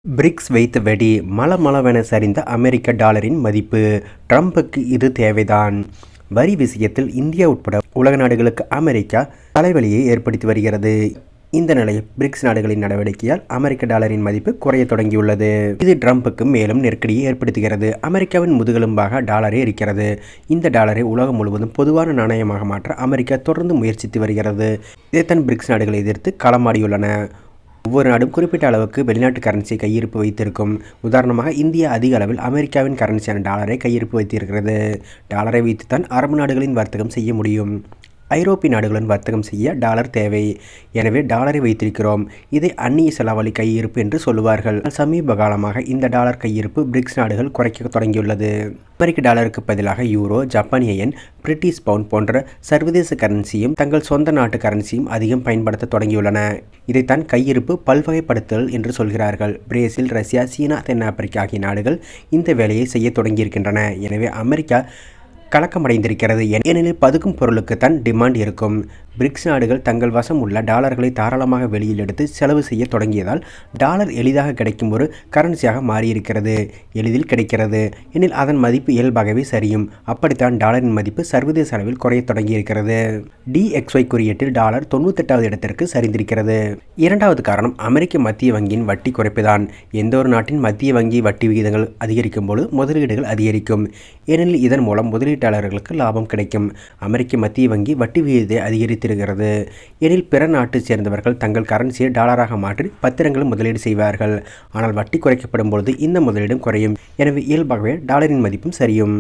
BRICS வைத்த வெடி மளமளவென சரிந்த அமெரிக்க டாலரின் மதிப்பு. ட்ரம்புக்கு இது தேவைதான். வரி விஷயத்தில் இந்தியா உட்பட உலக நாடுகளுக்கு அமெரிக்கா தலைவலியை ஏற்படுத்தி வருகிறது. இந்த நிலையில் பிரிக்ஸ் நாடுகளின் நடவடிக்கையால் அமெரிக்க டாலரின் மதிப்பு குறைய தொடங்கியுள்ளது. இது ட்ரம்புக்கு மேலும் நெருக்கடியை ஏற்படுத்துகிறது. அமெரிக்காவின் முதுகெலும்பாக டாலரே இருக்கிறது. இந்த டாலரை உலகம் முழுவதும் பொதுவான நாணயமாக மாற்ற அமெரிக்கா தொடர்ந்து முயற்சித்து வருகிறது. இதைத்தான் பிரிக்ஸ் நாடுகளை எதிர்த்து களமாடியுள்ளன. ஒவ்வொரு நாடும் குறிப்பிட்ட அளவுக்கு வெளிநாட்டு கரன்சியை கையிருப்பு வைத்திருக்கும். உதாரணமாக இந்தியா அதிக அளவில் அமெரிக்காவின் கரன்சியான டாலரை கையிருப்பு வைத்திருக்கிறது. டாலரை வைத்துத்தான் அரபு நாடுகளின் வர்த்தகம் செய்ய முடியும். ஐரோப்பிய நாடுகளுடன் வர்த்தகம் செய்ய டாலர் தேவை. எனவே டாலரை வைத்திருக்கிறோம். இதை அந்நிய செலாவளி கையிருப்பு என்று சொல்லுவார்கள். சமீப காலமாக இந்த டாலர் கையிருப்பு பிரிக்ஸ் நாடுகள் குறைக்க தொடங்கியுள்ளது. அமெரிக்க டாலருக்கு பதிலாக euro, Japan yen, British pound போன்ற சர்வதேச கரன்சியும் தங்கள் சொந்த நாட்டு கரன்சியும் அதிகம் பயன்படுத்த தொடங்கியுள்ளன. இதைத்தான் கையிருப்பு பல்வகைப்படுத்தல் என்று சொல்கிறார்கள். பிரேசில், ரஷ்யா, சீனா, தென்னாப்பிரிக்கா ஆகிய நாடுகள் இந்த வேலையை செய்ய தொடங்கியிருக்கின்றன. எனவே அமெரிக்கா கலக்கமடைந்திருக்கிறது. ஏனெனில் பதுக்கும் பொருளுக்கு தான் டிமாண்ட் இருக்கும். பிரிக்ஸ் நாடுகள் தங்கள் வசம் உள்ள டாலர்களை தாராளமாக வெளியில் எடுத்து செலவு செய்ய தொடங்கியதால் டாலர் எளிதாக கிடைக்கும் ஒரு கரன்சியாக மாறியிருக்கிறது. எளிதில் கிடைக்கிறது எனில் அதன் மதிப்பு இயல்பாகவே சரியும். அப்படித்தான் டாலரின் மதிப்பு சர்வதேச அளவில் குறைய தொடங்கியிருக்கிறது. DXY குறியீட்டில் டாலர் 98வது இடத்திற்கு சரிந்திருக்கிறது. இரண்டாவது காரணம் அமெரிக்க மத்திய வங்கியின் வட்டி குறைப்புதான். எந்த ஒரு நாட்டின் மத்திய வங்கி வட்டி விகிதங்கள் அதிகரிக்கும் போது முதலீடுகள் அதிகரிக்கும். ஏனெனில் இதன் மூலம் முதலீட்டாளர்களுக்கு லாபம் கிடைக்கும். அமெரிக்க மத்திய வங்கி வட்டி விகிதத்தை அதிகரித்திருக்கிறது. எனில் பிற நாட்டை சேர்ந்தவர்கள் தங்கள் கரன்சியை டாலராக மாற்றி பத்திரங்களும் முதலீடு செய்வார்கள். ஆனால் வட்டி குறைக்கப்படும் பொழுது இந்த முதலீடும் குறையும். எனவே இயல்பாகவே டாலரின் மதிப்பும் சரியும்.